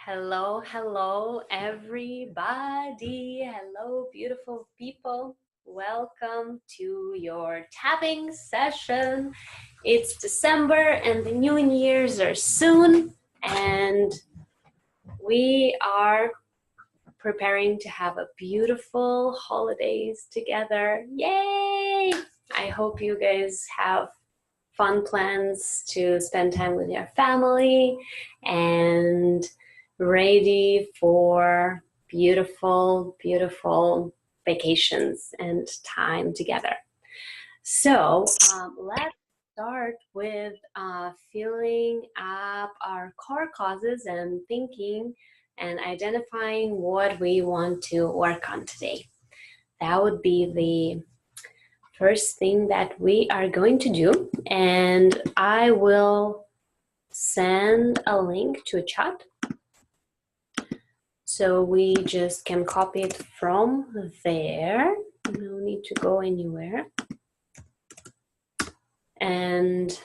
Hello, hello, everybody. Hello, beautiful people. Welcome to your tapping session. It's December and the New Year's are soon, and we are preparing to have a beautiful holidays together. Yay! I hope you guys have fun plans to spend time with your family and ready for beautiful, beautiful vacations and time together. So let's start with filling up our core causes and thinking and identifying what we want to work on today. That would be the first thing that we are going to do, and I will send a link to a chat so we just can copy it from there. No need to go anywhere, and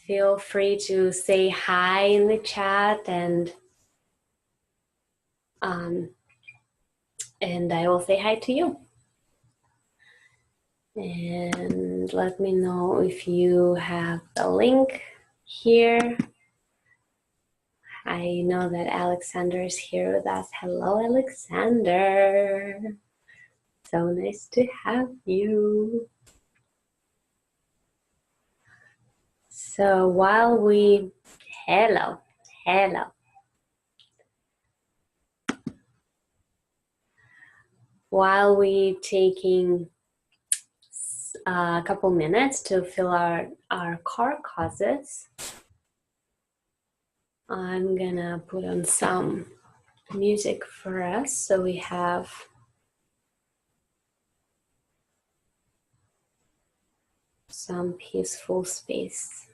feel free to say hi in the chat, and I will say hi to you. And let me know if you have the link here. I know that Alexander is here with us. Hello, Alexander. So nice to have you. So while we, hello. While we taking a couple minutes to fill our core causes, I'm gonna put on some music for us so we have some peaceful space.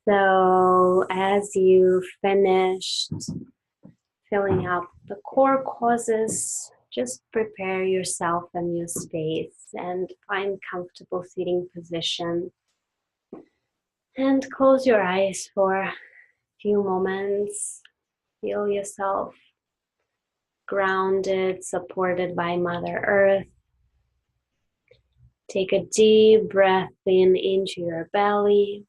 So as you finished filling up the core causes, just prepare yourself a new space and find comfortable seating position. And close your eyes for a few moments. Feel yourself grounded, supported by Mother Earth. Take a deep breath in into your belly.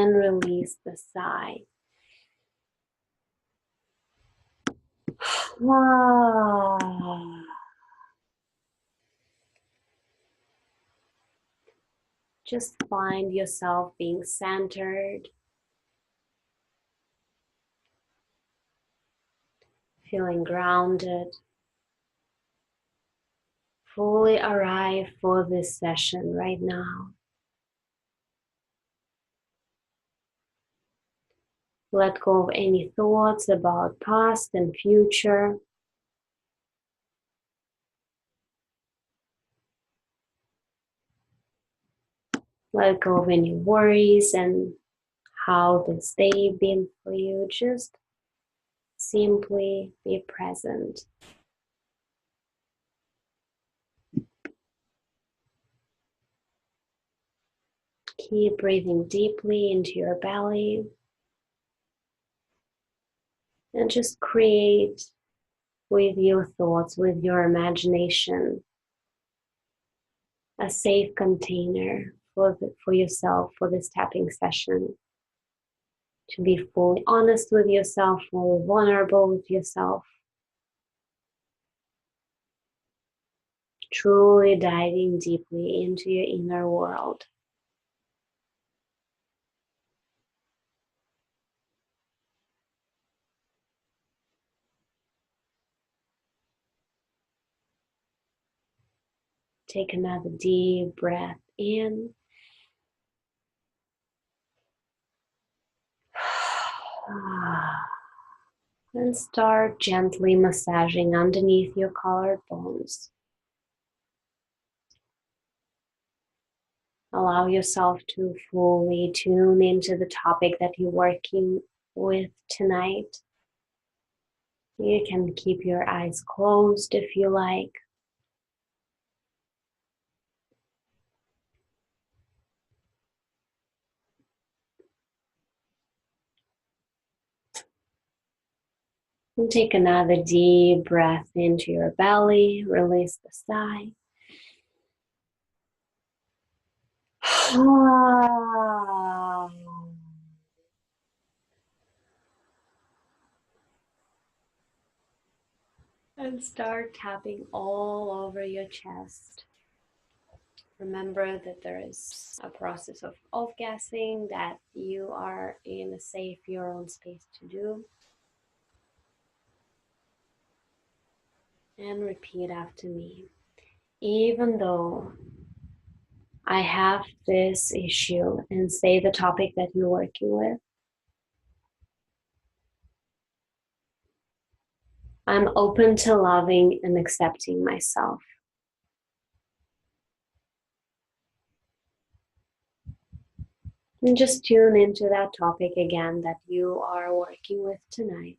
and release the sigh. Just find yourself being centered, feeling grounded, fully arrive for this session right now. Let go of any thoughts about past and future. Let go of any worries and how this day been for you. Just simply be present. Keep breathing deeply into your belly and just create with your thoughts, with your imagination, a safe container for yourself for this tapping session. To be fully honest with yourself, fully vulnerable with yourself. Truly diving deeply into your inner world. Take another deep breath in. And start gently massaging underneath your collarbones. Allow yourself to fully tune into the topic that you're working with tonight. You can keep your eyes closed if you like. And take another deep breath into your belly. Release the sigh. And start tapping all over your chest. Remember that there is a process of off-gassing that you are in a safe, your own space to do. And repeat after me. Even though I have this issue, and say the topic that you're working with, I'm open to loving and accepting myself. And just tune into that topic again that you are working with tonight.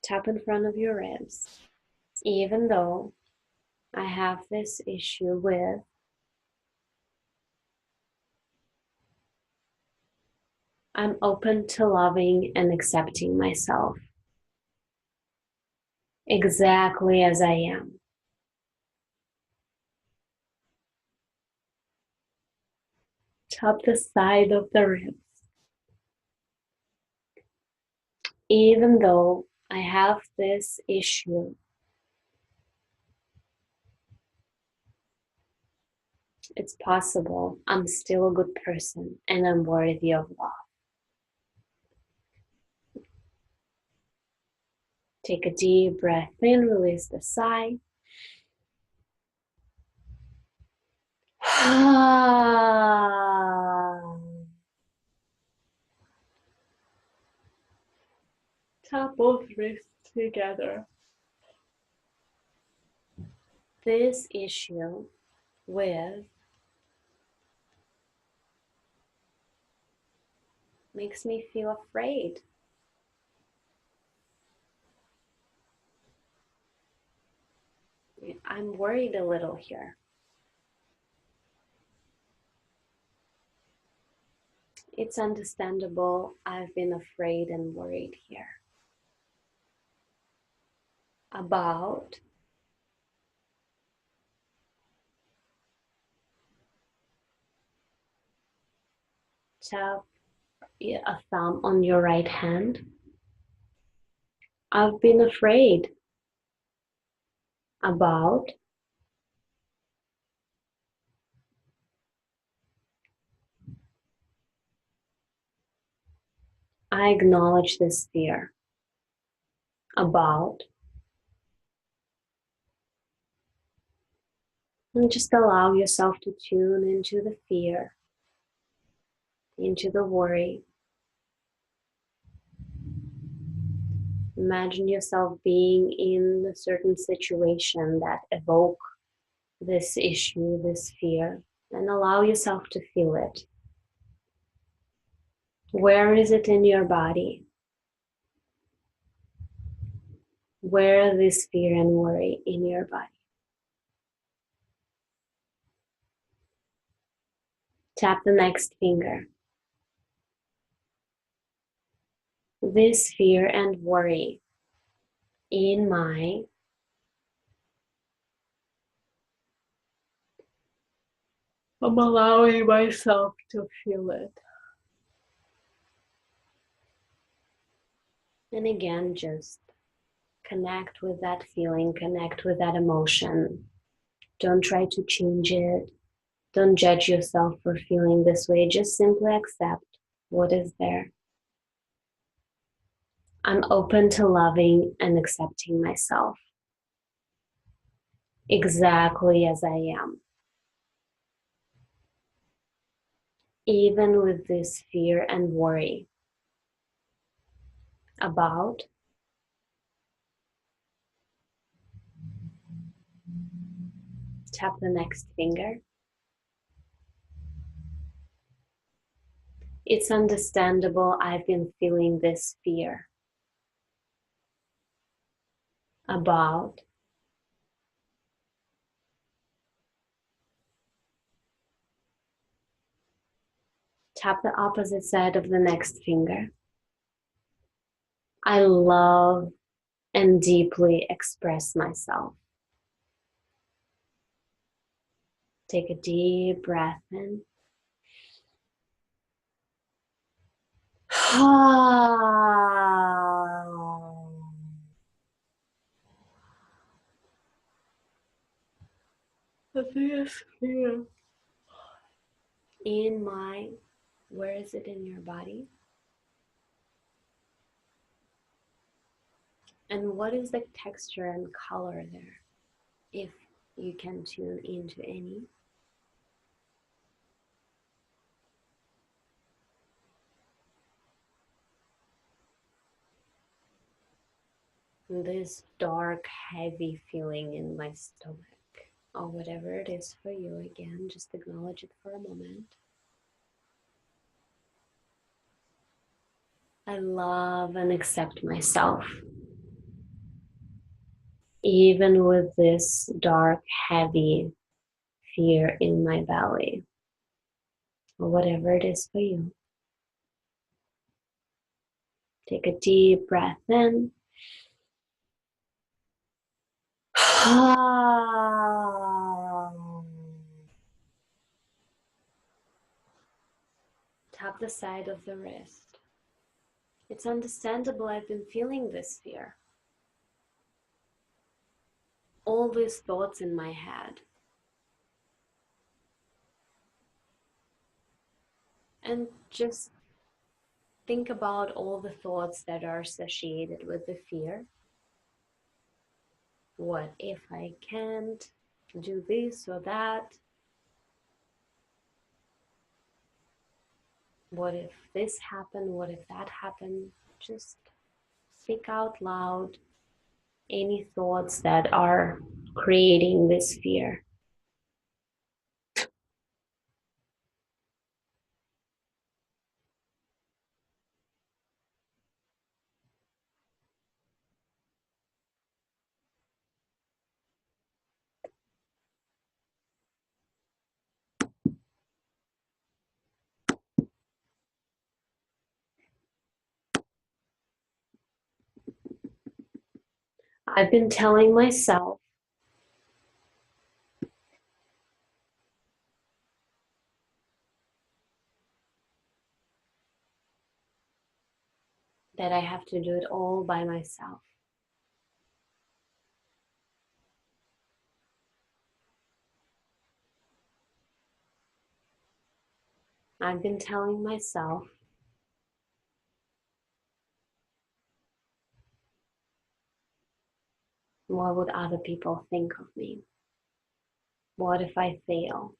Tap in front of your ribs. Even though I have this issue with, I'm open to loving and accepting myself exactly as I am. Tap the side of the ribs. Even though I have this issue, it's possible I'm still a good person and I'm worthy of love. Take a deep breath in, release the sigh. Tap both wrists together. This issue with makes me feel afraid. I'm worried a little here. It's understandable. I've been afraid and worried here about Tap a thumb on your right hand. I've been afraid about. I acknowledge this fear. About. And just allow yourself to tune into the fear, into the worry. Imagine yourself being in a certain situation that evoke this issue, this fear, and allow yourself to feel it. Where is it in your body? Where is this fear and worry in your body? Tap the next finger. This fear and worry in my I'm allowing myself to feel it. And again, just connect with that feeling, connect with that emotion. Don't try to change it. Don't judge yourself for feeling this way. Just simply accept what is there. I'm open to loving and accepting myself exactly as I am. Even with this fear and worry about. Tap the next finger. It's understandable I've been feeling this fear about. Tap the opposite side of the next finger. I love and deeply express myself. Take a deep breath in. This fear in my, where is it in your body? And what is the texture and color there, if you can tune into any? This dark, heavy feeling in my stomach, or whatever it is for you, again, just acknowledge it for a moment. I love and accept myself. Even with this dark, heavy fear in my belly, or whatever it is for you. Take a deep breath in. Tap the side of the wrist. It's understandable I've been feeling this fear. All these thoughts in my head. And just think about all the thoughts that are associated with the fear. What if I can't do this or that? What if this happened? What if that happened? Just speak out loud any thoughts that are creating this fear. I've been telling myself that I have to do it all by myself. I've been telling myself, what would other people think of me? What if I fail?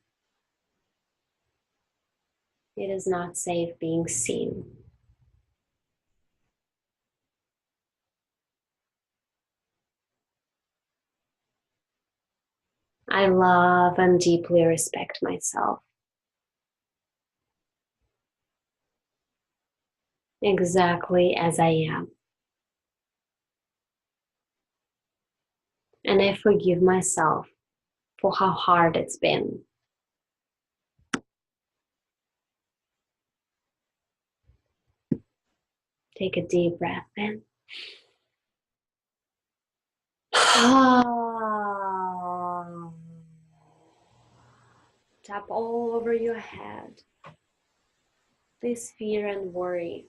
It is not safe being seen. I love and deeply respect myself exactly as I am. And I forgive myself for how hard it's been. Take a deep breath in. Tap all over your head this fear and worry,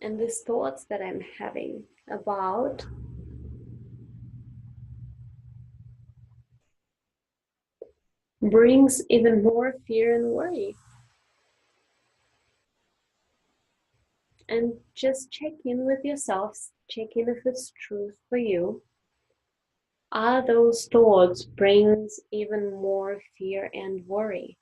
and these thoughts that I'm having about brings even more fear and worry. And just check in with yourself, check in if it's truth for you. Are those thoughts brings even more fear and worry?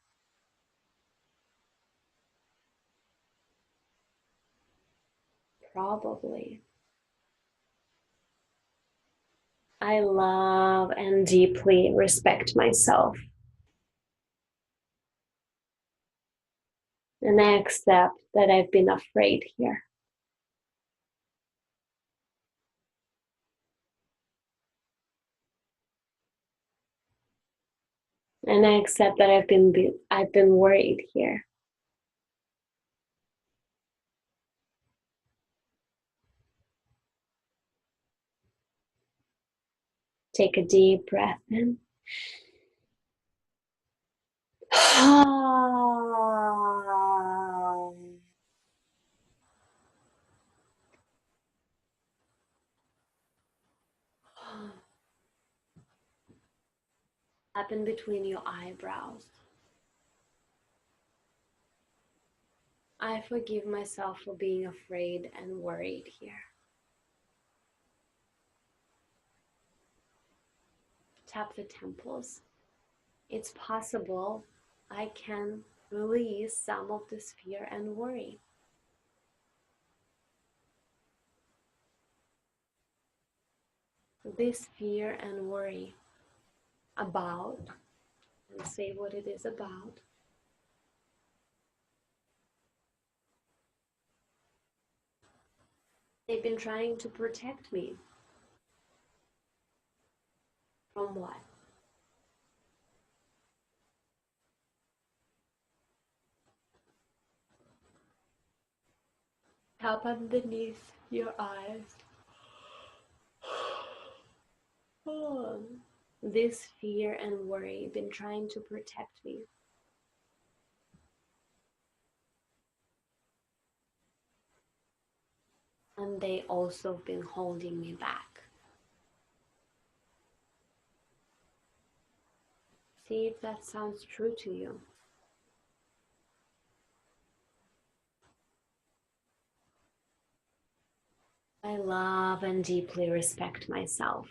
Probably. I love and deeply respect myself. And I accept that I've been afraid here. And I accept that I've been worried here. Take a deep breath in. Up in between your eyebrows. I forgive myself for being afraid and worried here. Tap the temples. It's possible I can release some of this fear and worry. This fear and worry about, and say what it is about. They've been trying to protect me. From what? Tap underneath your eyes. Oh. This fear and worry been trying to protect me. And they also been holding me back. See if that sounds true to you. I love and deeply respect myself.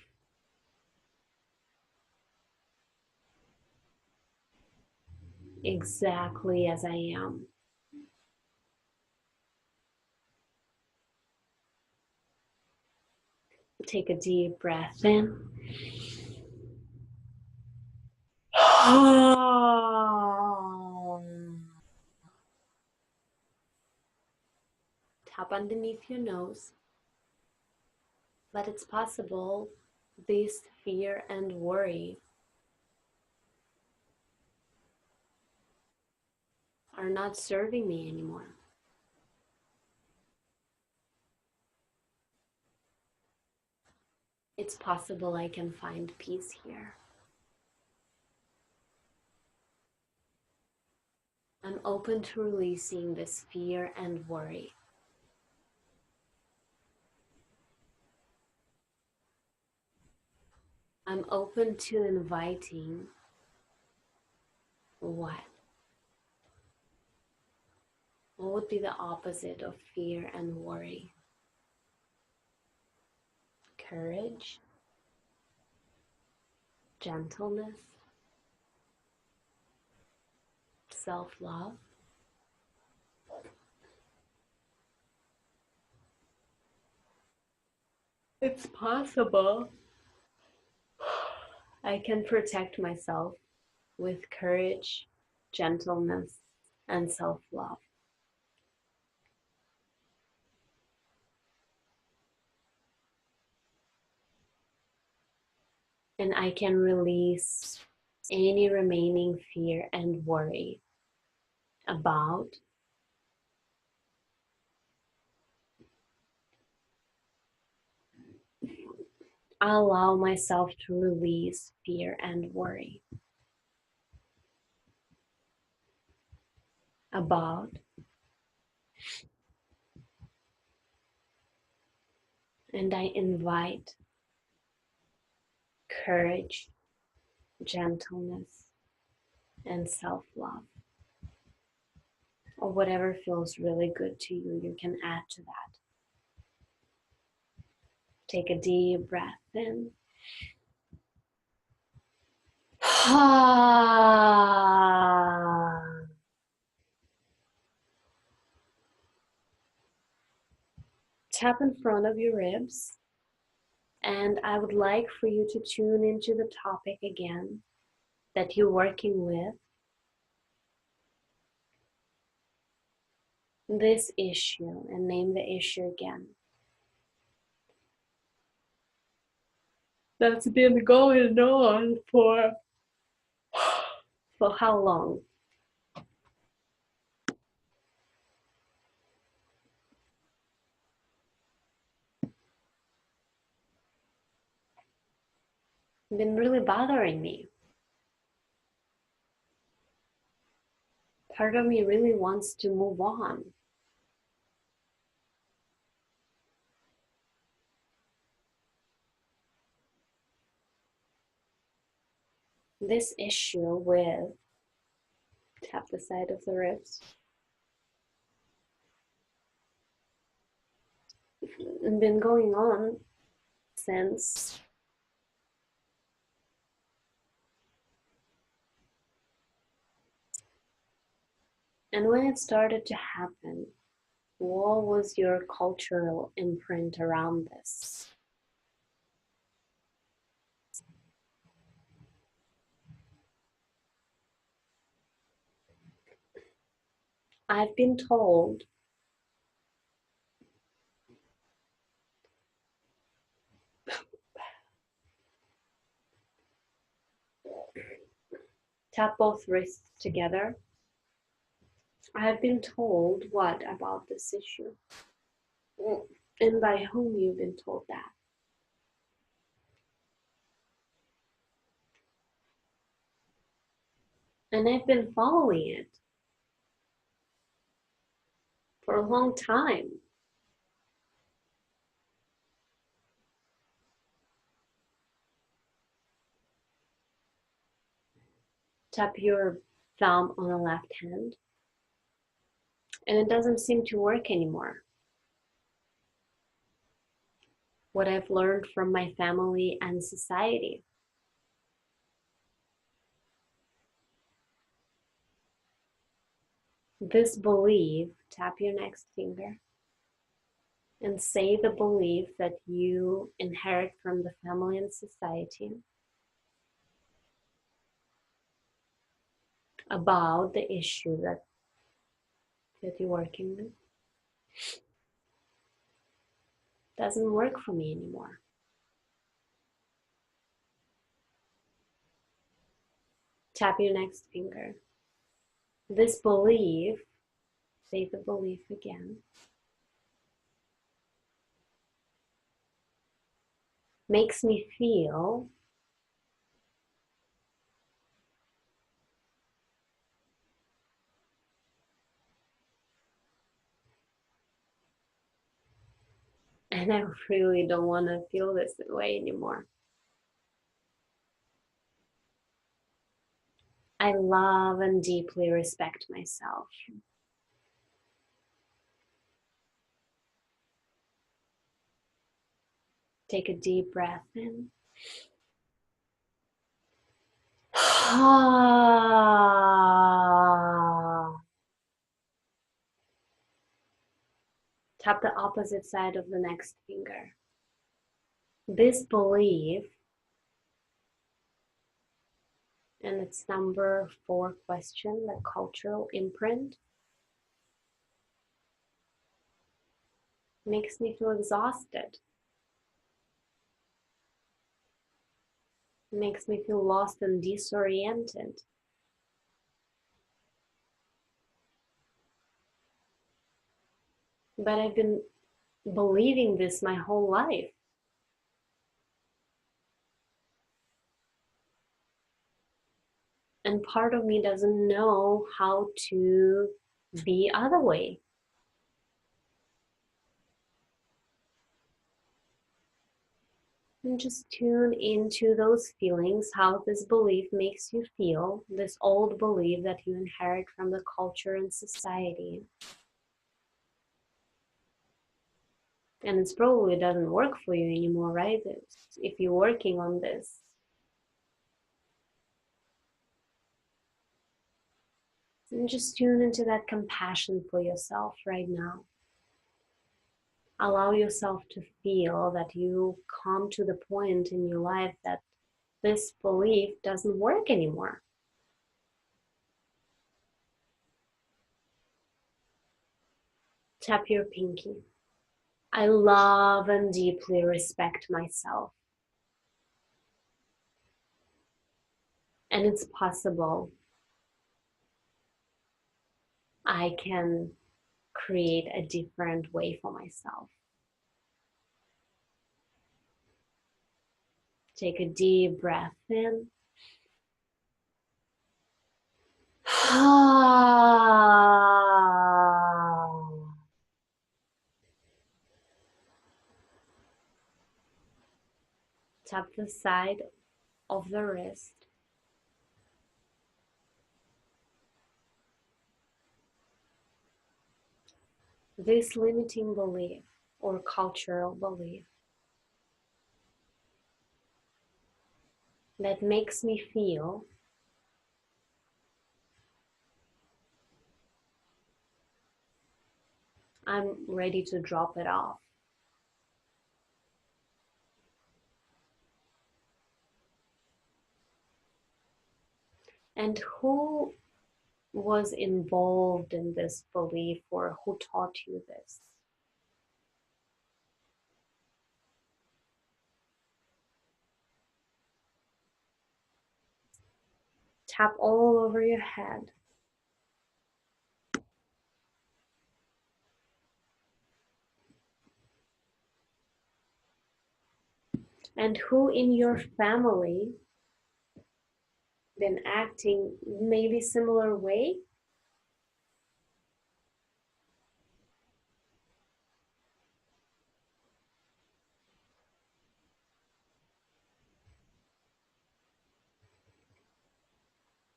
Exactly as I am. Take a deep breath in. Tap underneath your nose. But it's possible this fear and worry are not serving me anymore. It's possible I can find peace here. I'm open to releasing this fear and worry. I'm open to inviting what? What would be the opposite of fear and worry? Courage, gentleness, self-love. It's possible I can protect myself with courage, gentleness, and self-love. And I can release any remaining fear and worry about I allow myself to release fear and worry about, and I invite courage, gentleness, and self-love. Or whatever feels really good to you, you can add to that. Take a deep breath in. Tap in front of your ribs, and I would like for you to tune into the topic again that you're working with. This issue, and name the issue again. That's been going on for how long? Been really bothering me. Part of me really wants to move on. This issue with, tap the side of the ribs, been going on since and when it started to happen, what was your cultural imprint around this? I've been told tap both wrists together. I've been told what about this issue? And by whom you've been told that? And I've been following it for a long time. Tap your thumb on the left hand. And it doesn't seem to work anymore. What I've learned from my family and society. This belief, tap your next finger, and say the belief that you inherit from the family and society about the issue that you're working with. Doesn't work for me anymore. Tap your next finger. This belief, say the belief again, makes me feel And I really don't want to feel this way anymore. I love and deeply respect myself. Take a deep breath in. Tap the opposite side of the next finger. This belief, and it's number 4 question, the cultural imprint, makes me feel exhausted. Makes me feel lost and disoriented. But I've been believing this my whole life. And part of me doesn't know how to be other way. And just tune into those feelings, how this belief makes you feel, this old belief that you inherit from the culture and society. And it's probably doesn't work for you anymore, right? If you're working on this. And just tune into that compassion for yourself right now. Allow yourself to feel that you come to the point in your life that this belief doesn't work anymore. Tap your pinky. I love and deeply respect myself. And it's possible I can create a different way for myself. Take a deep breath in. Tap the side of the wrist. This limiting belief or cultural belief that makes me feel I'm ready to drop it off. And who was involved in this belief, or who taught you this? Tap all over your head. And who in your family been acting maybe similar way?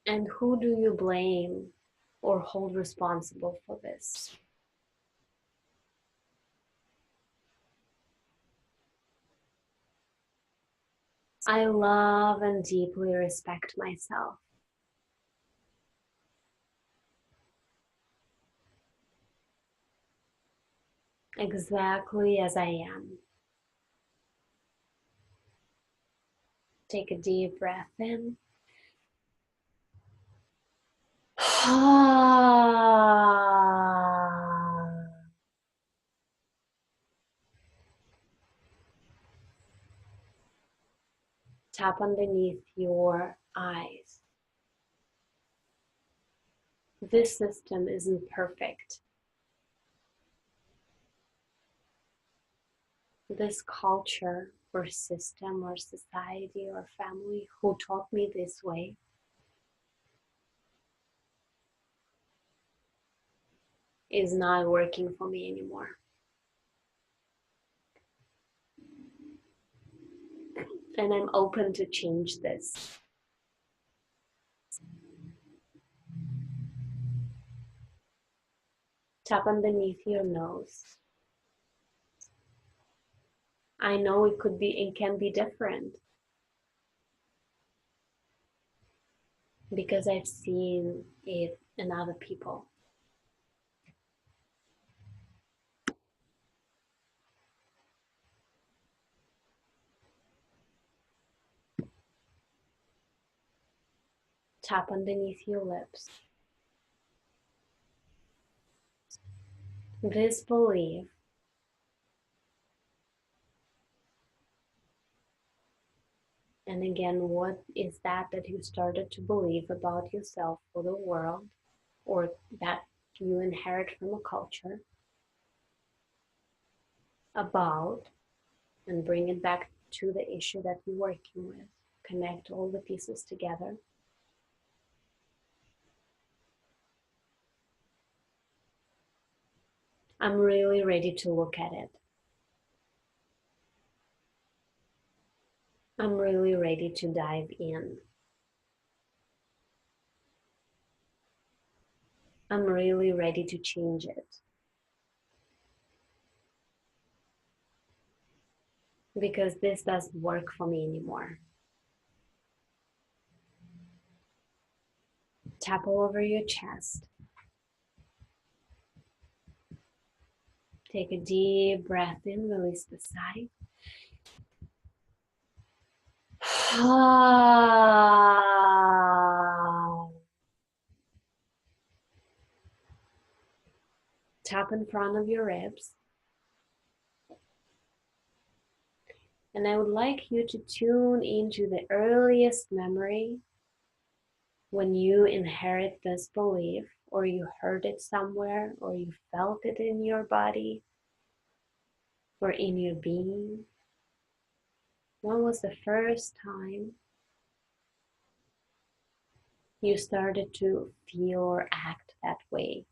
And who do you blame or hold responsible for this? I love and deeply respect myself. Exactly as I am. Take a deep breath in. Tap underneath your eyes. This system isn't perfect. This culture or system or society or family who taught me this way is not working for me anymore. And I'm open to change this. Tap underneath your nose. I know it can be different because I've seen it in other people. Tap underneath your lips. This belief and again, what is that you started to believe about yourself or the world, or that you inherit from a culture about, and bring it back to the issue that you're working with. Connect all the pieces together. I'm really ready to look at it. I'm really ready to dive in. I'm really ready to change it. Because this doesn't work for me anymore. Tap all over your chest. Take a deep breath in, release the sigh. Tap in front of your ribs. And I would like you to tune into the earliest memory when you inherit this belief, or you heard it somewhere, or you felt it in your body, or in your being. When was the first time you started to feel or act that way?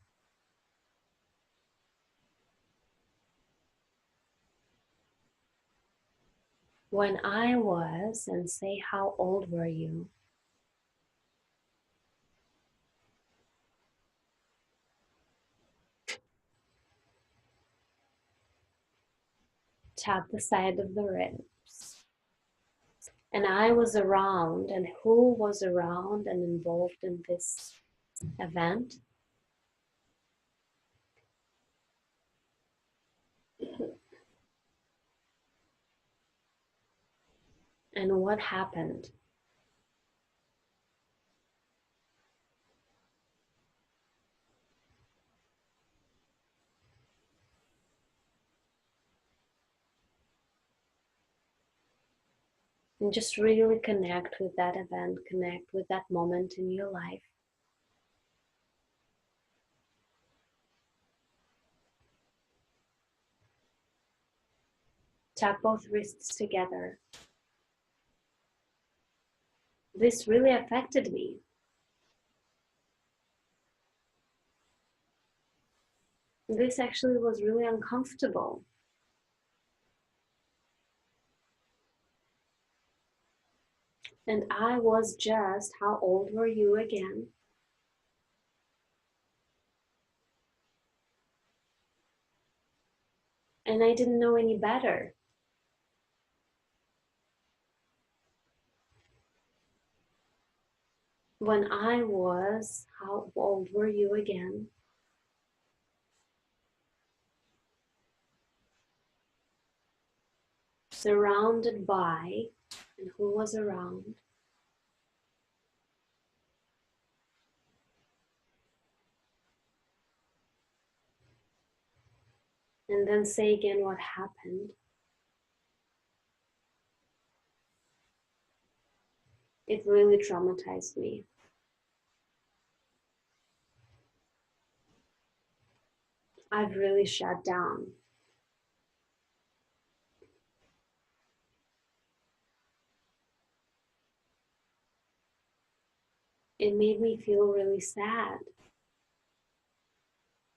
When I was, and say how old were you? Tap the side of the ribs. And I was around, and who was around and involved in this event? And what happened? And just really connect with that event, connect with that moment in your life. Tap both wrists together. This really affected me. This actually was really uncomfortable. And I was just, how old were you again? And I didn't know any better. When I was, how old were you again? Surrounded by, and who was around? And then say again what happened. It really traumatized me. I've really shut down. It made me feel really sad.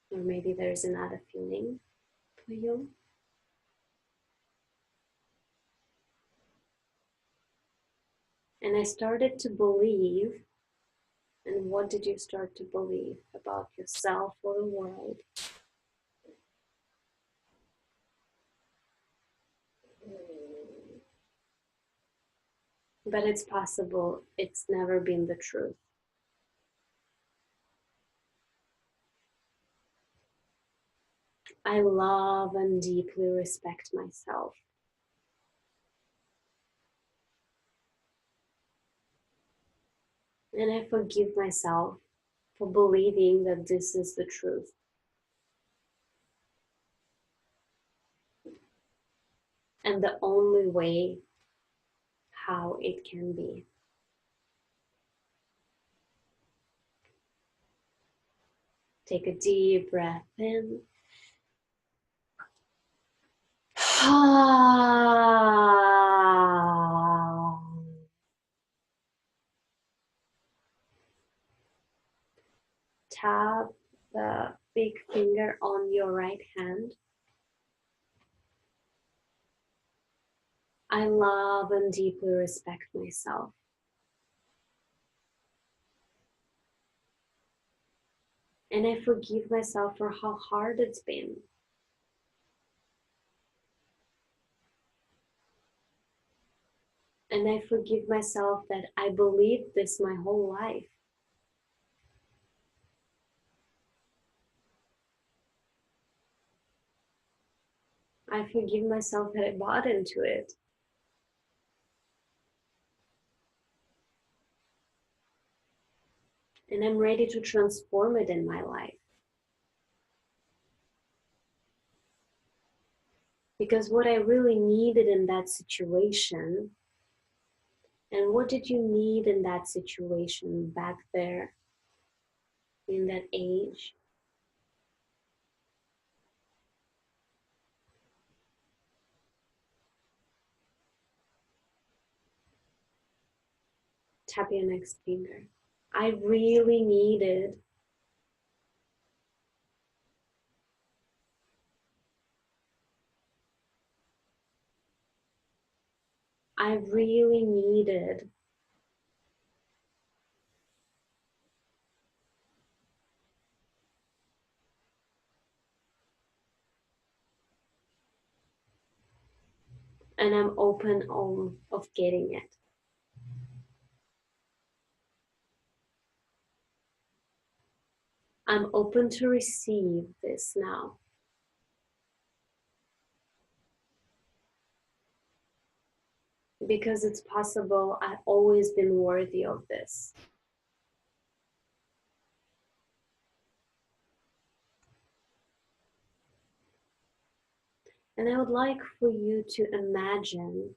Or maybe there's another feeling for you. And I started to believe. And what did you start to believe about yourself or the world? But it's possible it's never been the truth. I love and deeply respect myself. And I forgive myself for believing that this is the truth. And the only way how it can be. Take a deep breath in. Tap the big finger on your right hand. I love and deeply respect myself. And I forgive myself for how hard it's been. And I forgive myself that I believed this my whole life. I forgive myself that I bought into it. And I'm ready to transform it in my life. Because what I really needed in that situation, and what did you need in that situation back there, in that age? Tap your next finger. I really needed I really needed and I'm open of getting it. I'm open to receive this now. Because it's possible I've always been worthy of this. And I would like for you to imagine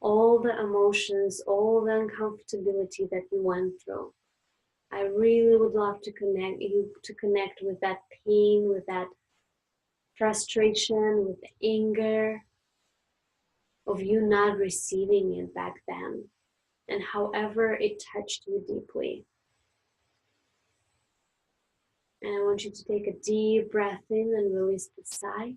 all the emotions, all the uncomfortability that you went through. I really would love to connect with that pain, with that frustration, with the anger of you not receiving it back then, and however it touched you deeply. And I want you to take a deep breath in and release the sigh.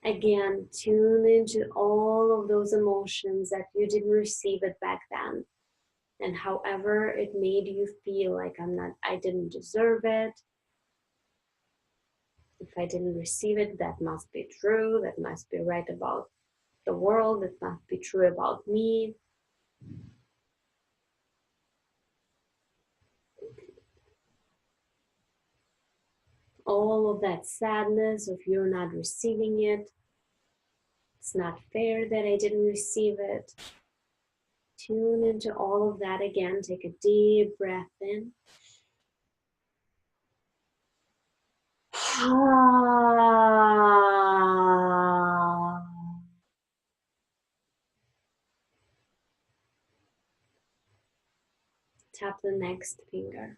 Again, tune into all of those emotions that you didn't receive it back then. And however it made you feel like I didn't deserve it. If I didn't receive it, that must be true. That must be right about the world. That must be true about me. All of that sadness of you're not receiving it. It's not fair that I didn't receive it. Tune into all of that again. Take a deep breath in. Tap the next finger.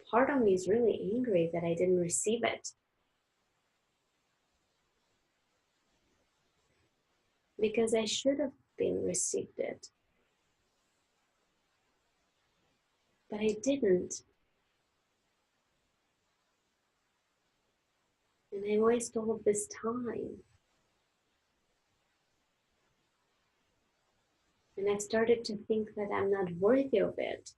Part of me is really angry that I didn't receive it. Because I should have been received it. but I didn't. And I wasted all of this time. And I started to think that I'm not worthy of it.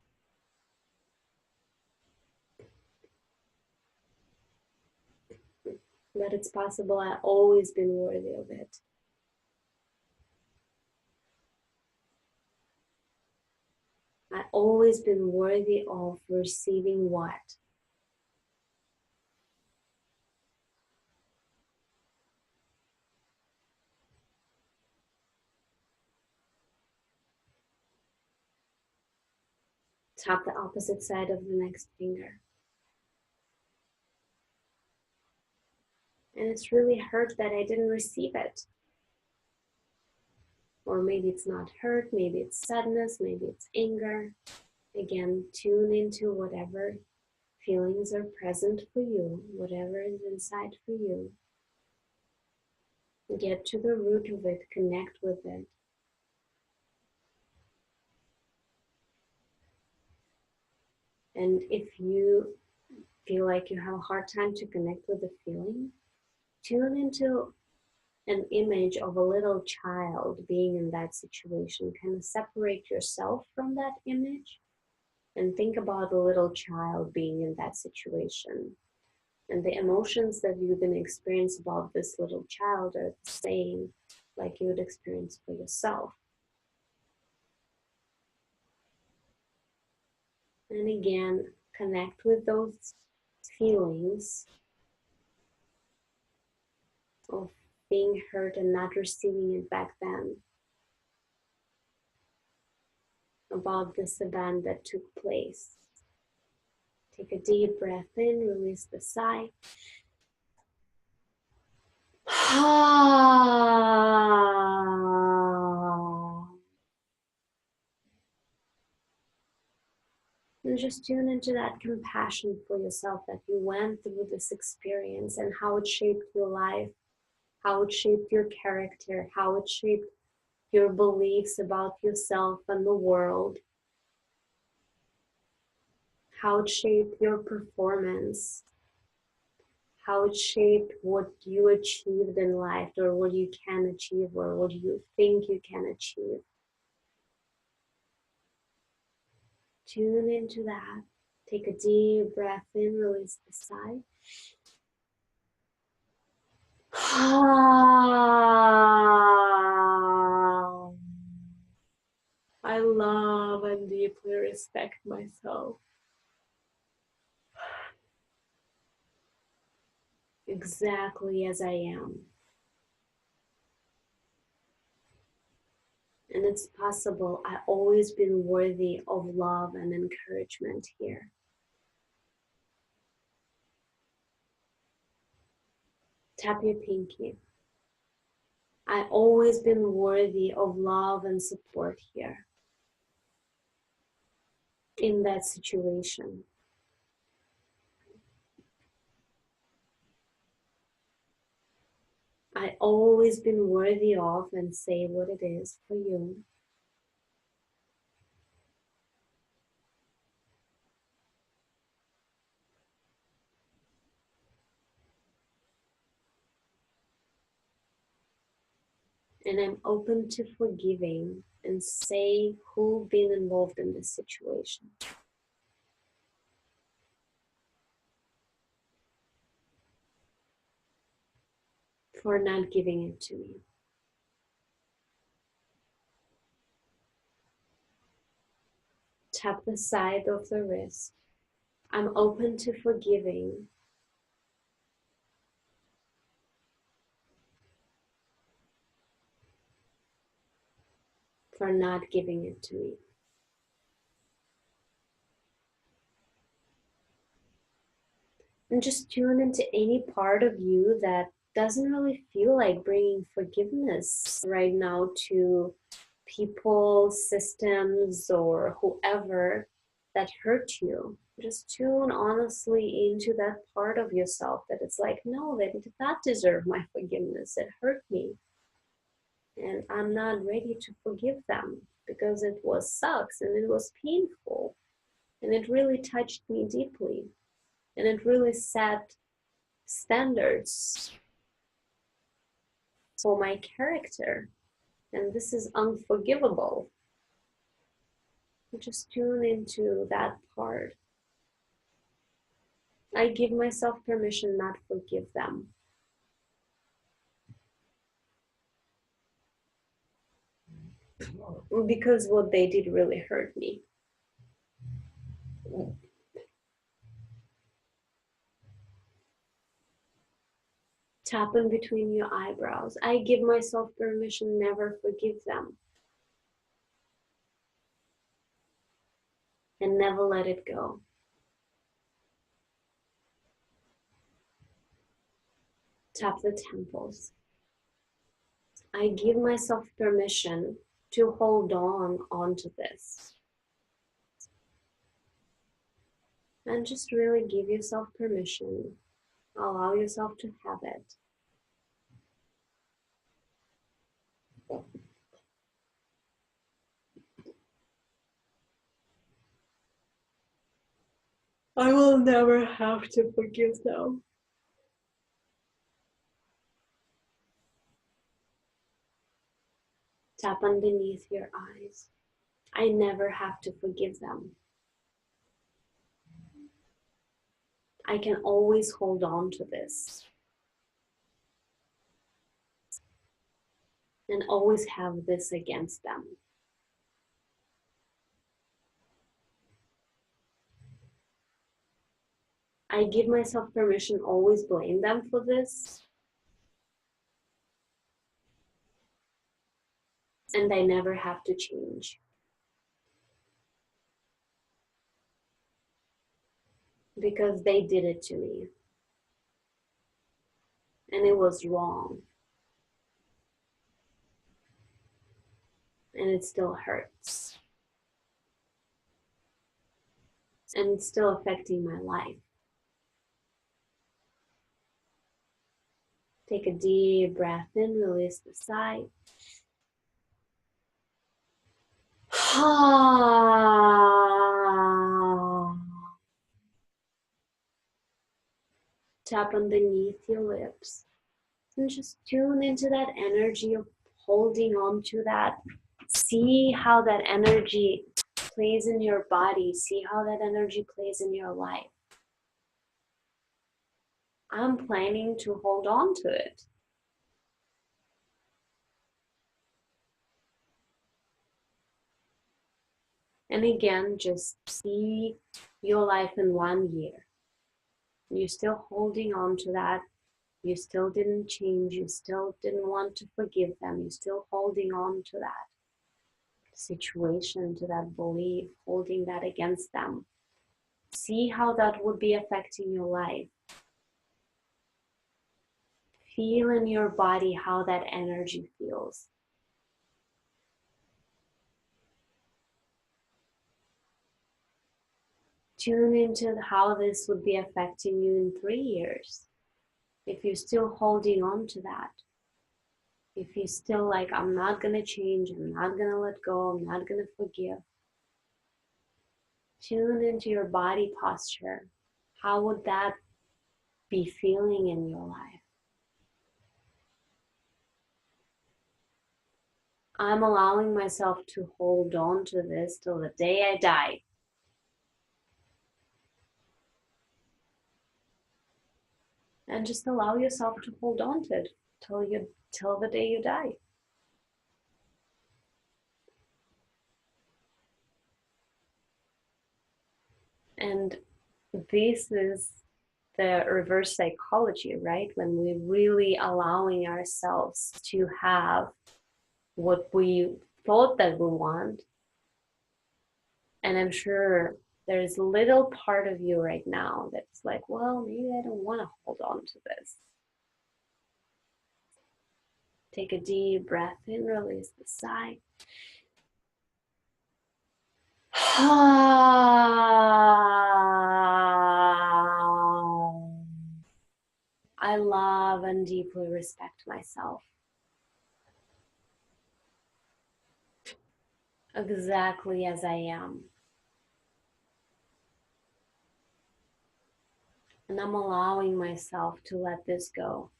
That it's possible I've always been worthy of it. I've always been worthy of receiving what? Tap the opposite side of the next finger. And it's really hurt that I didn't receive it. Or maybe it's not hurt, maybe it's sadness, maybe it's anger. Again, tune into whatever feelings are present for you, whatever is inside for you. Get to the root of it, connect with it. And if you feel like you have a hard time to connect with the feeling, tune into an image of a little child being in that situation. Kind of separate yourself from that image and think about a little child being in that situation. And the emotions that you're going to experience about this little child are the same like you would experience for yourself. And again, connect with those feelings of being hurt and not receiving it back then, about this event that took place. Take a deep breath in, release the sigh. And just tune into that compassion for yourself that you went through this experience and how it shaped your life, how it shaped your character, how it shaped your beliefs about yourself and the world, how it shaped your performance, how it shaped what you achieved in life or what you can achieve or what you think you can achieve. Tune into that. Take a deep breath in, release the sigh. I love and deeply respect myself exactly as I am. And it's possible. I've always been worthy of love and encouragement here. Tap your pinky. I've always been worthy of love and support here in that situation. I've always been worthy of, and say what it is for you. And I'm open to forgiving, and say who's been involved in this situation. For not giving it to me. Tap the side of the wrist. I'm open to forgiving. For not giving it to me. And just tune into any part of you that doesn't really feel like bringing forgiveness right now to people, systems, or whoever that hurt you. Just tune honestly into that part of yourself that it's like, no, they did not deserve my forgiveness. It hurt me. And I'm not ready to forgive them because it was sucks and it was painful. And it really touched me deeply. And it really set standards for my character. And this is unforgivable. Just tune into that part. I give myself permission not to forgive them. Because what they did really hurt me. Tap in between your eyebrows. I give myself permission never forgive them. And never let it go. Tap the temples. I give myself permission to hold on onto this. And just really give yourself permission. Allow yourself to have it. I will never have to forgive them. Tap underneath your eyes. I never have to forgive them. I can always hold on to this. And always have this against them. I give myself permission always blame them for this. And I never have to change. Because they did it to me. And it was wrong. And it still hurts. And it's still affecting my life. Take a deep breath in, release the sigh. Tap underneath your lips. And just tune into that energy of holding on to that. See how that energy plays in your body. See how that energy plays in your life. I'm planning to hold on to it. And again, just see your life in 1 year. You're still holding on to that. You still didn't change. You still didn't want to forgive them. You're still holding on to that situation, to that belief, holding that against them. See how that would be affecting your life. Feel in your body how that energy feels. Tune into how this would be affecting you in 3 years. If you're still holding on to that. If you're still like, I'm not going to change, I'm not going to let go, I'm not going to forgive. Tune into your body posture. How would that be feeling in your life? I'm allowing myself to hold on to this till the day I die. And just allow yourself to hold on to it till the day you die. And this is the reverse psychology, right? When we're really allowing ourselves to have what we thought that we want. And I'm sure there's a little part of you right now that's like, well, maybe I don't want to hold on to this. Take a deep breath in, release the sigh. I love and deeply respect myself. Exactly as I am. And I'm allowing myself to let this go.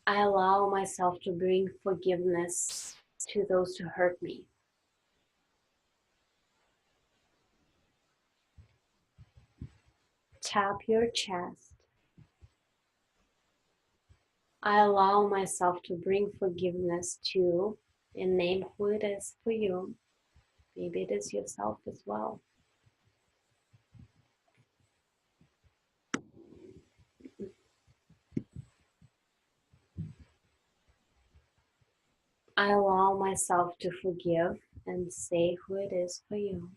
I allow myself to bring forgiveness to those who hurt me. Tap your chest. I allow myself to bring forgiveness to and name who it is for you. Maybe it is yourself as well. I allow myself to forgive and say who it is for you.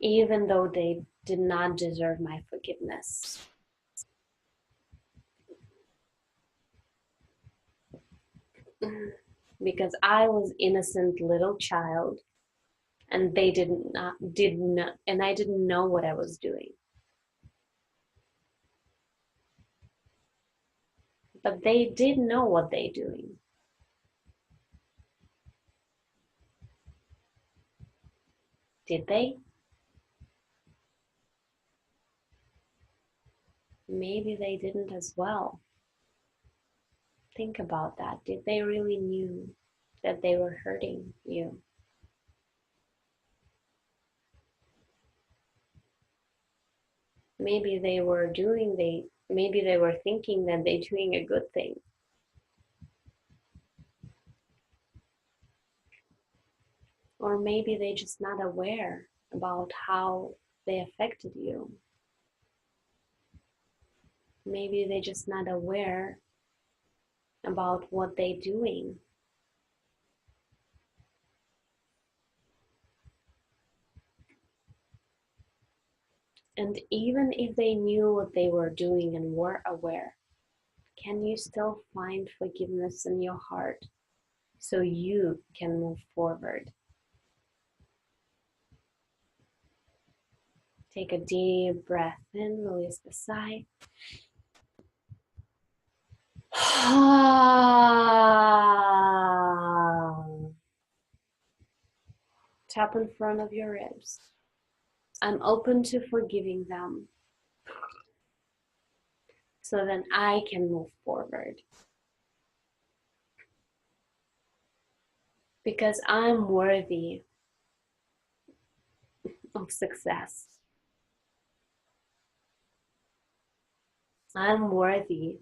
Even though they did not deserve my forgiveness. Because I was innocent little child and they did not, and I didn't know what I was doing. But they did know what they're doing. Did they? Maybe they didn't as well. Think about that. Did they really knew that they were hurting you? Maybe they were maybe they were thinking that they're doing a good thing. Or maybe they're just not aware about how they affected you. Maybe they're just not aware about what they're doing. And even if they knew what they were doing and were aware, can you still find forgiveness in your heart so you can move forward? Take a deep breath in, release the sigh. Tap in front of your ribs. I'm open to forgiving them so then I can move forward. Because I'm worthy of success. I'm worthy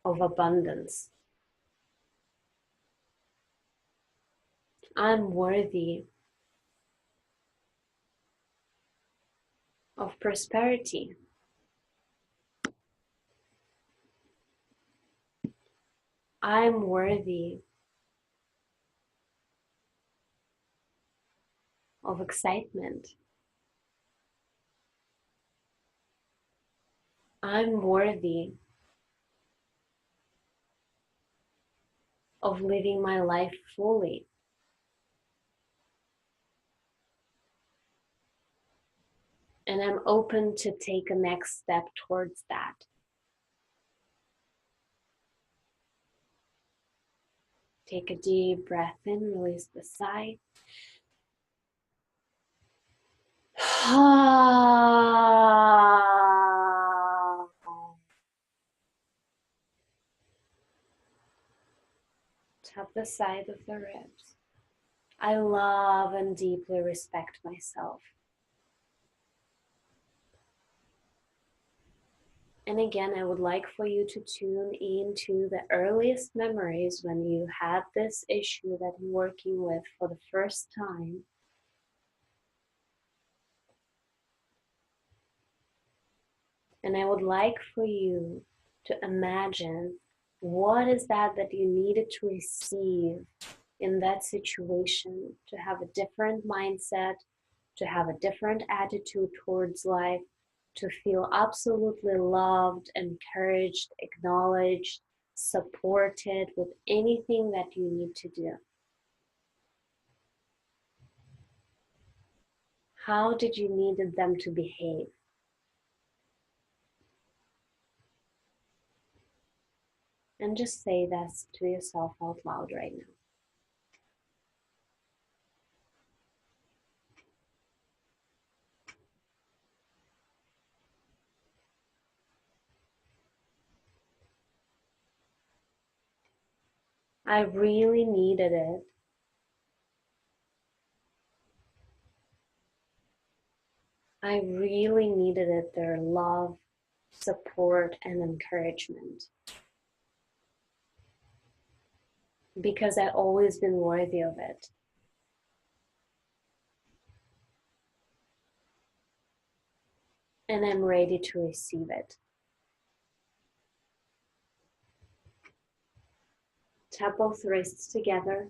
of abundance. I'm worthy of prosperity. I'm worthy of excitement. I'm worthy of living my life fully. And I'm open to take a next step towards that. Take a deep breath in, release the sigh. Tap the side of the ribs. I love and deeply respect myself. And again, I would like for you to tune into the earliest memories when you had this issue that you're working with for the first time. And I would like for you to imagine what is that you needed to receive in that situation to have a different mindset, to have a different attitude towards life, to feel absolutely loved, encouraged, acknowledged, supported with anything that you need to do. How did you need them to behave? And just say this to yourself out loud right now. I really needed it. I really needed it, their love, support, and encouragement. Because I've always been worthy of it. And I'm ready to receive it. Tap both wrists together.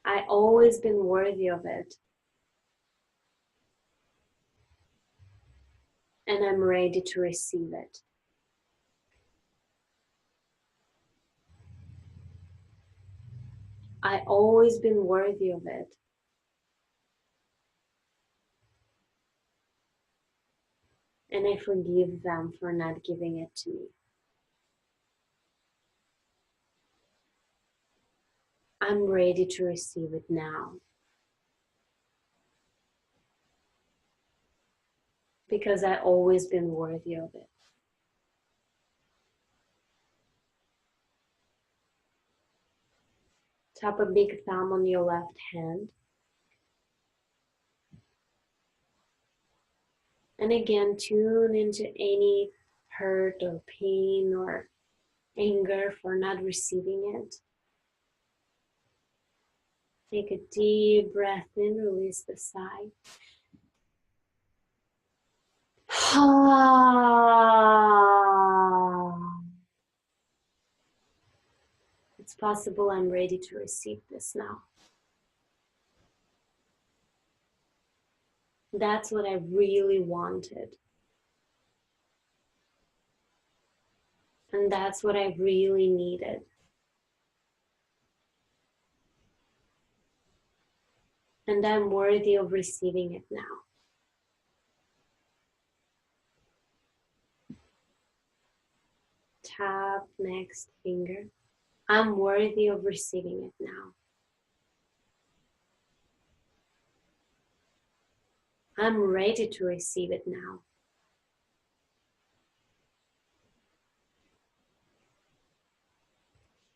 I've always been worthy of it. And I'm ready to receive it. I've always been worthy of it. And I forgive them for not giving it to me. I'm ready to receive it now. Because I've always been worthy of it. Tap a big thumb on your left hand. And again, tune into any hurt or pain or anger for not receiving it. Take a deep breath in, release the sigh. It's possible I'm ready to receive this now. That's what I really wanted. And that's what I really needed. And I'm worthy of receiving it now. Tap next finger. I'm worthy of receiving it now. I'm ready to receive it now.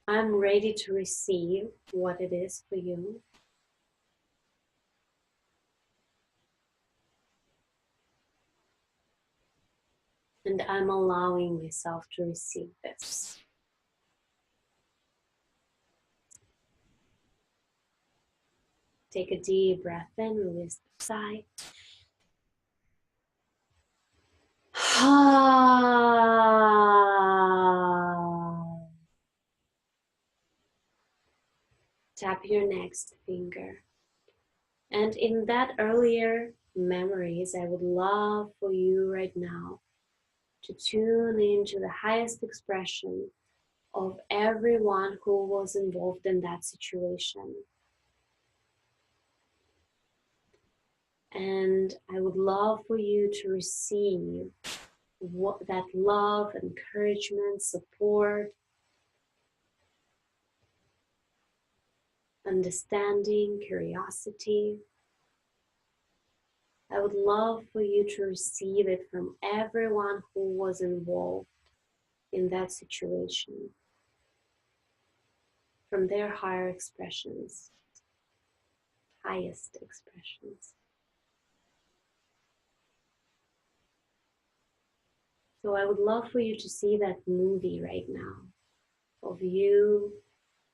I'm ready to receive what it is for you. And I'm allowing myself to receive this. Take a deep breath in, release the sigh. Tap your next finger. And in that earlier memories, I would love for you right now to tune into the highest expression of everyone who was involved in that situation. And I would love for you to receive that love, encouragement, support, understanding, curiosity. I would love for you to receive it from everyone who was involved in that situation, from their higher expressions, highest expressions. So I would love for you to see that movie right now of you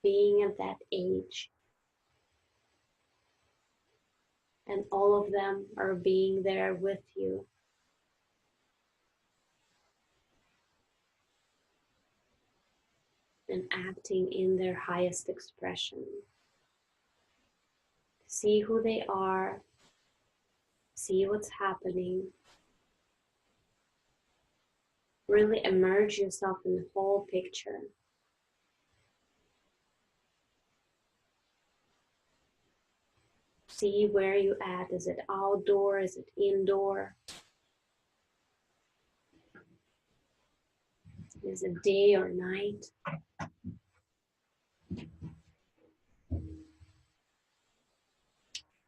being at that age, and all of them are being there with you. And acting in their highest expression. See who they are, see what's happening. Really immerse yourself in the whole picture. See where you at. Is it outdoor? Is it indoor? Is it day or night?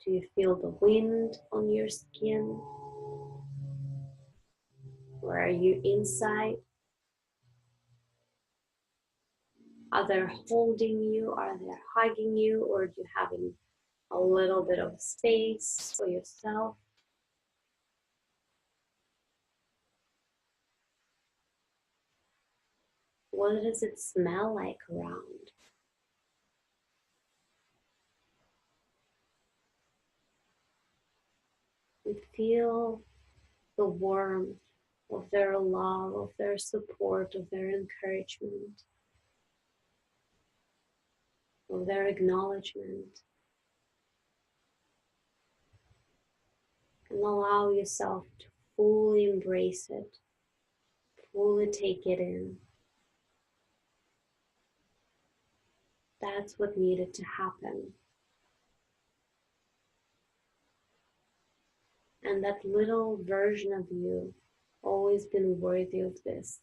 Do you feel the wind on your skin? Or are you inside? Are they holding you? Are they hugging you? Or do you have a little bit of space for yourself? What does it smell like around? You feel the warmth of their love, of their support, of their encouragement, of their acknowledgement. And allow yourself to fully embrace it, fully take it in. That's what needed to happen. And that little version of you always been worthy of this.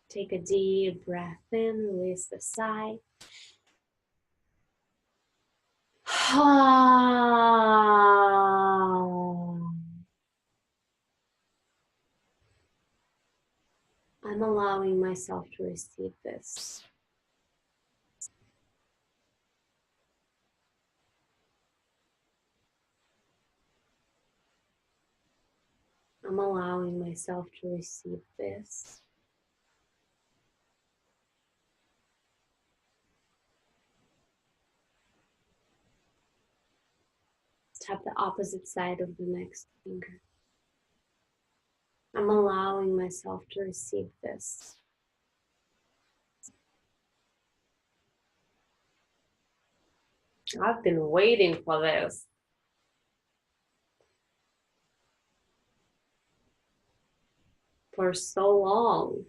Take a deep breath in, release the sigh. I'm allowing myself to receive this. I'm allowing myself to receive this. Tap the opposite side of the next finger. I'm allowing myself to receive this. I've been waiting for this. For so long.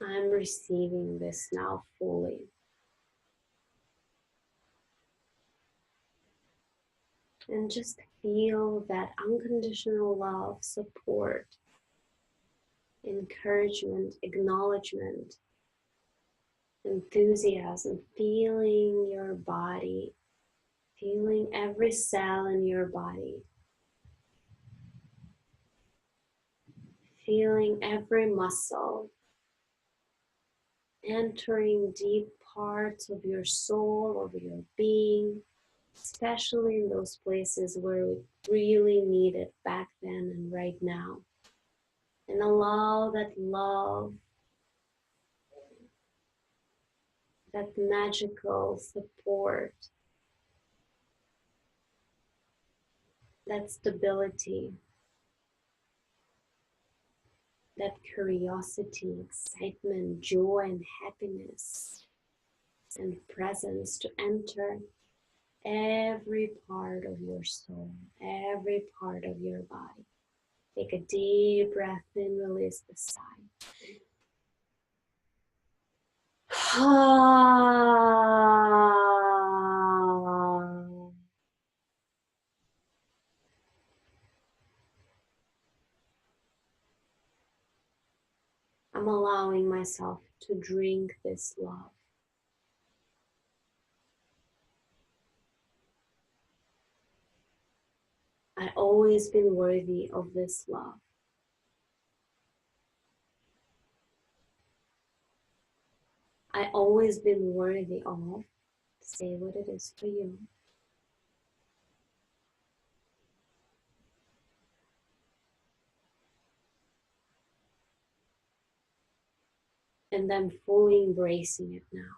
I'm receiving this now fully. And just feel that unconditional love, support, encouragement, acknowledgement, enthusiasm, feeling your body, feeling every cell in your body, feeling every muscle, entering deep parts of your soul, of your being, especially in those places where we really need it back then and right now. And allow that love, that magical support, that stability, that curiosity, excitement, joy, and happiness and presence to enter every part of your soul, every part of your body. Take a deep breath in, release the sigh. I'm allowing myself to drink this love. I've always been worthy of this love. I've always been worthy of. Say what it is for you. And then fully embracing it now.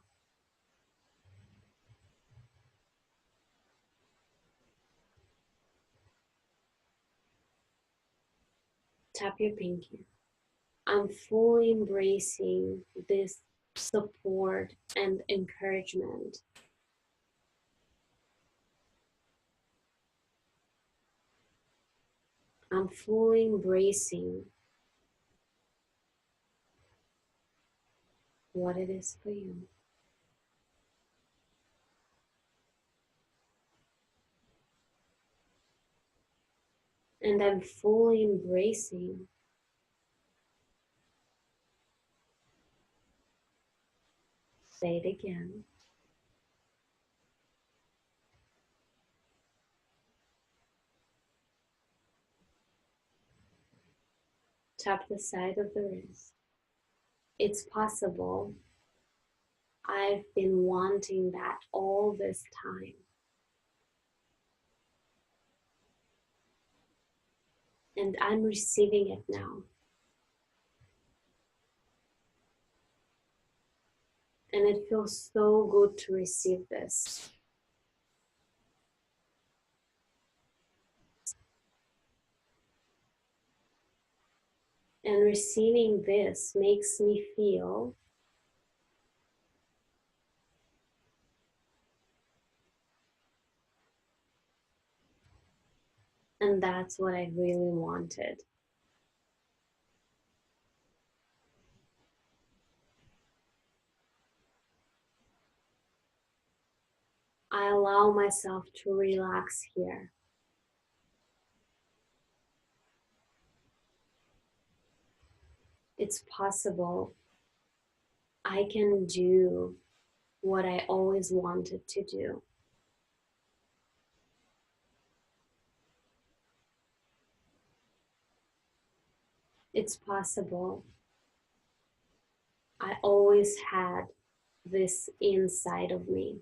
Tap your pinky. I'm fully embracing this support and encouragement. I'm fully embracing what it is for you. And I'm fully embracing. Say it again. Tap the side of the wrist. It's possible. I've been wanting that all this time. And I'm receiving it now. And it feels so good to receive this. And receiving this makes me feel and that's what I really wanted. I allow myself to relax here. It's possible. I can do what I always wanted to do. It's possible. I always had this inside of me.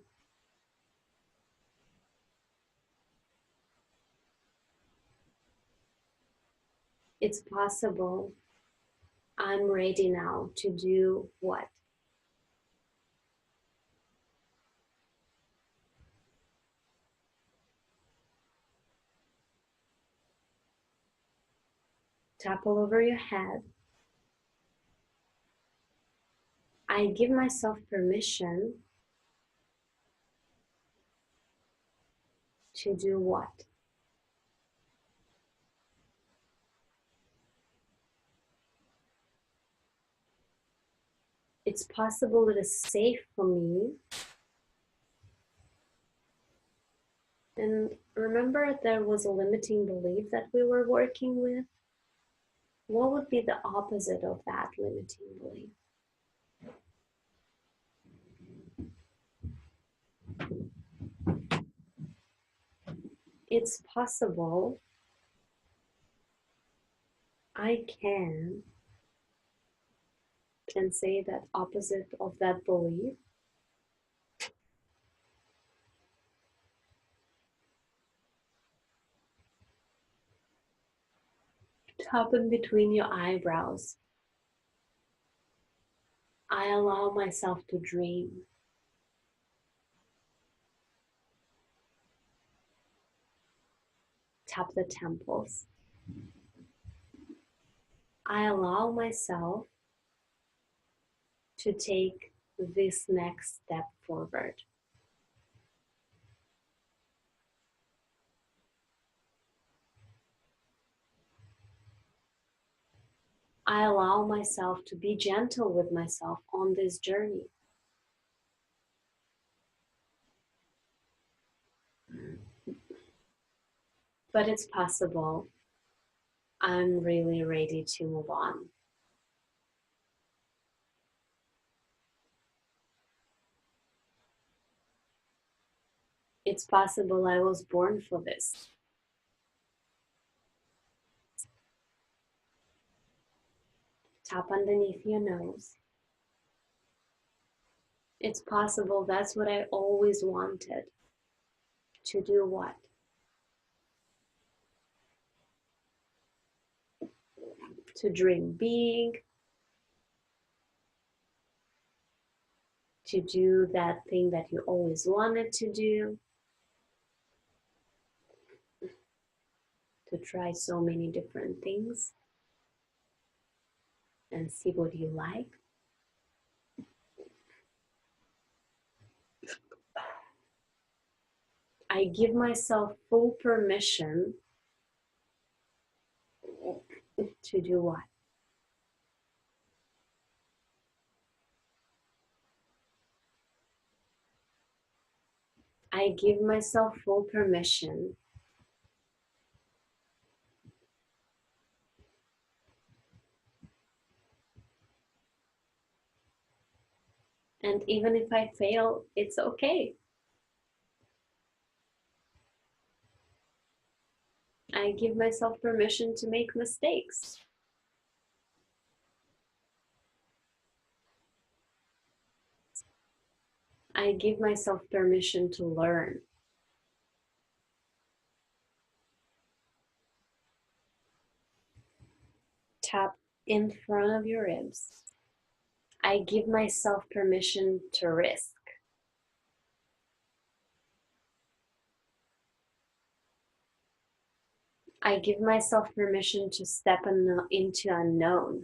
It's possible. I'm ready now to do what? Tap all over your head. I give myself permission to do what? It's possible it is safe for me. And remember, there was a limiting belief that we were working with. What would be the opposite of that limiting belief? It's possible I can say that opposite of that belief. Tap in between your eyebrows. I allow myself to dream. Tap the temples. I allow myself to take this next step forward. I allow myself to be gentle with myself on this journey. But it's possible I'm really ready to move on. It's possible I was born for this. Tap underneath your nose. It's possible that's what I always wanted. To do what? To dream big, to do that thing that you always wanted to do, to try so many different things and see what you like. I give myself full permission to do what? I give myself full permission And even if I fail, it's okay. I give myself permission to make mistakes. I give myself permission to learn. Tap in front of your ribs. I give myself permission to risk. I give myself permission to step into unknown.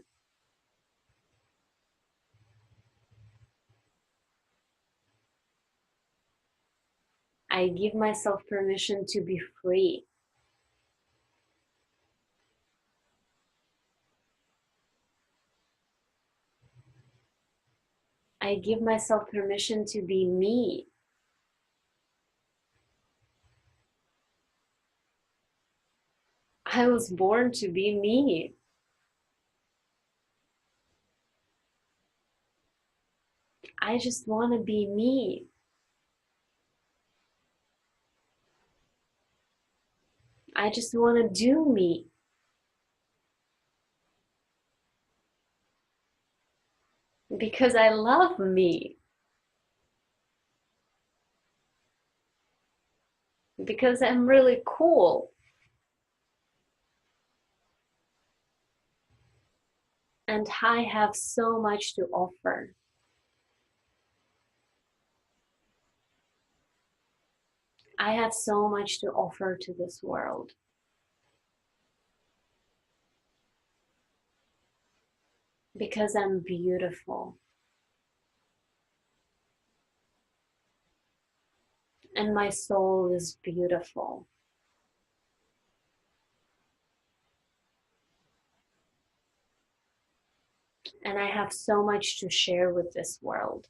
I give myself permission to be free. I give myself permission to be me. I was born to be me. I just want to be me. I just want to do me. Because I love me. Because I'm really cool. And I have so much to offer. I have so much to offer to this world. Because I'm beautiful. And my soul is beautiful. And I have so much to share with this world.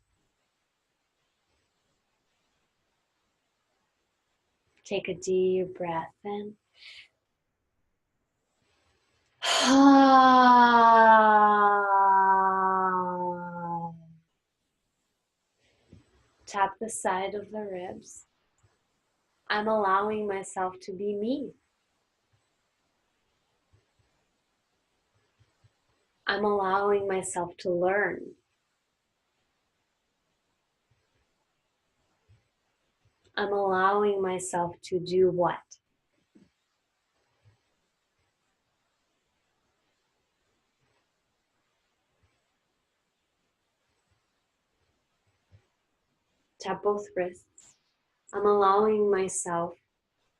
Take a deep breath in. Tap the side of the ribs. I'm allowing myself to be me. I'm allowing myself to learn. I'm allowing myself to do what? Tap both wrists. I'm allowing myself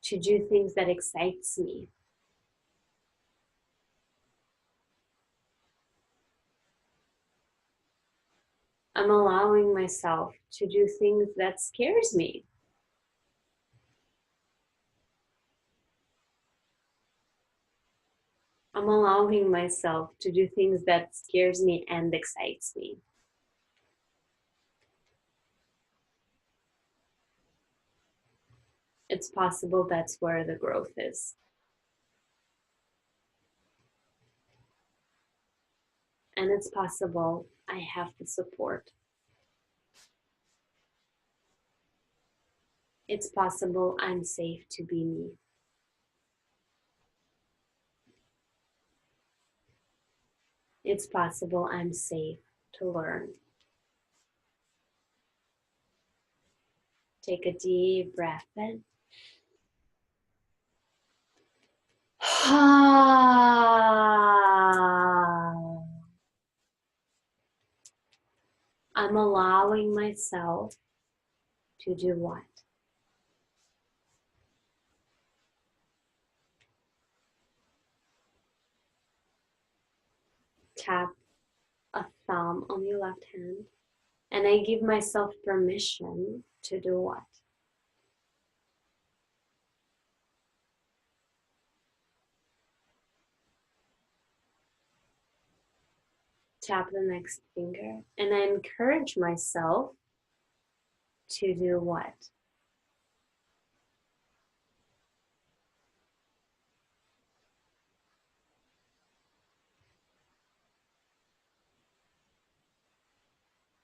to do things that excites me. I'm allowing myself to do things that scares me. I'm allowing myself to do things that scares me and excites me. It's possible that's where the growth is. And it's possible I have the support. It's possible I'm safe to be me. It's possible I'm safe to learn. Take a deep breath in. I'm allowing myself to do what? Tap a thumb on your left hand, and I give myself permission to do what? Tap the next finger, and I encourage myself to do what?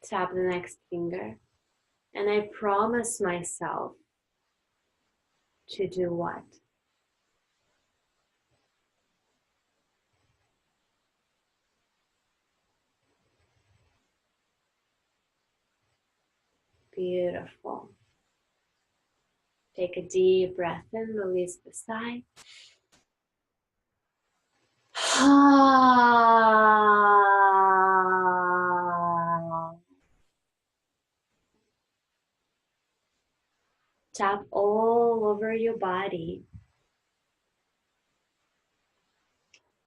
Tap the next finger. And I promise myself to do what? Beautiful. Take a deep breath in, release the sigh. Tap all over your body.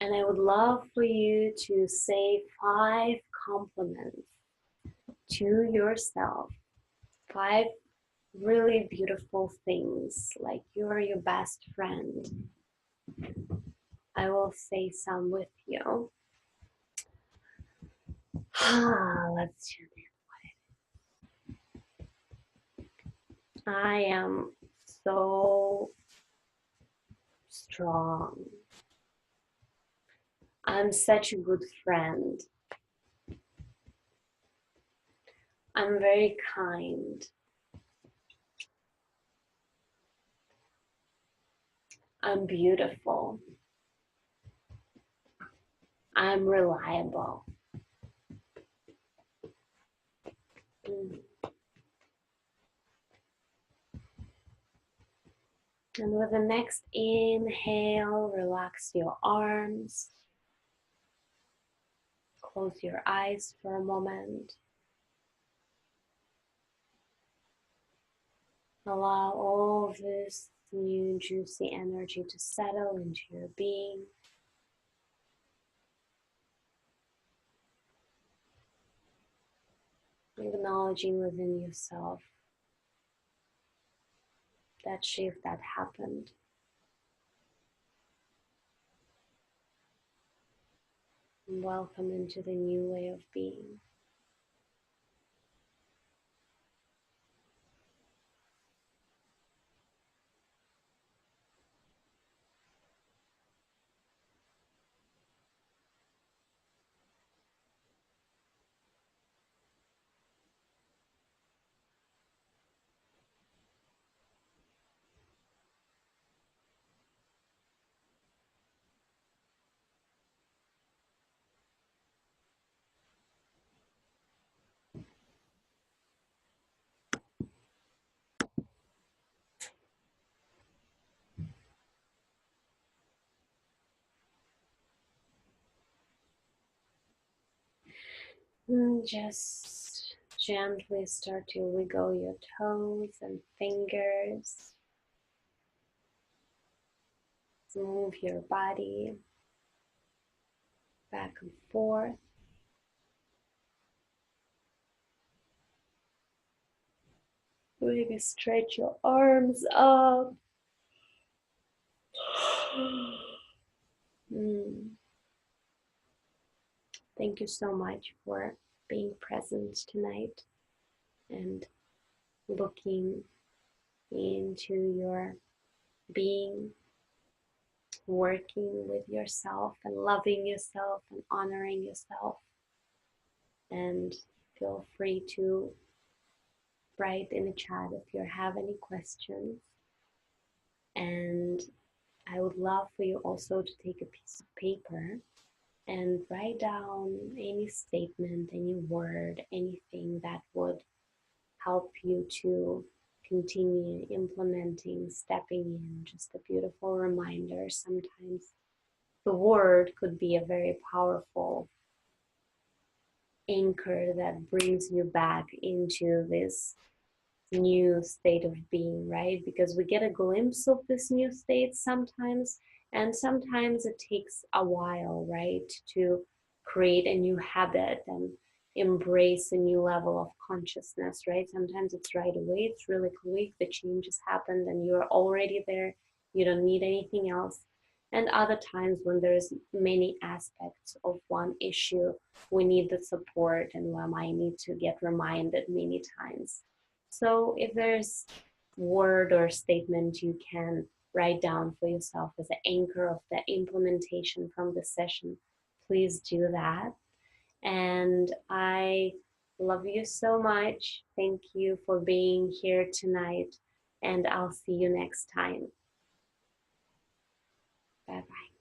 And I would love for you to say 5 compliments to yourself. 5 really beautiful things, like you're your best friend. I will say some with you. Let's do this. I am so strong. I'm such a good friend. I'm very kind. I'm beautiful. I'm reliable. Mm. And with the next inhale, relax your arms. Close your eyes for a moment. Allow all of this new juicy energy to settle into your being. Acknowledging within yourself that shift that happened. And welcome into the new way of being. And just gently start to wiggle your toes and fingers. Move your body back and forth. Maybe stretch your arms up. Thank you so much for being present tonight and looking into your being, working with yourself and loving yourself and honoring yourself. And feel free to write in the chat if you have any questions. And I would love for you also to take a piece of paper and write down any statement, any word, anything that would help you to continue implementing, stepping in. Just a beautiful reminder. Sometimes the word could be a very powerful anchor that brings you back into this new state of being, right? Because we get a glimpse of this new state sometimes, and sometimes it takes a while, right, to create a new habit and embrace a new level of consciousness, right? Sometimes it's right away, it's really quick, the change has happened and you're already there, you don't need anything else. And other times when there's many aspects of one issue, we need the support and we might need to get reminded many times. So if there's word or statement you can write down for yourself as an anchor of the implementation from the session, please do that. And I Love you so much. Thank you for being here tonight, and I'll see you next time. Bye bye.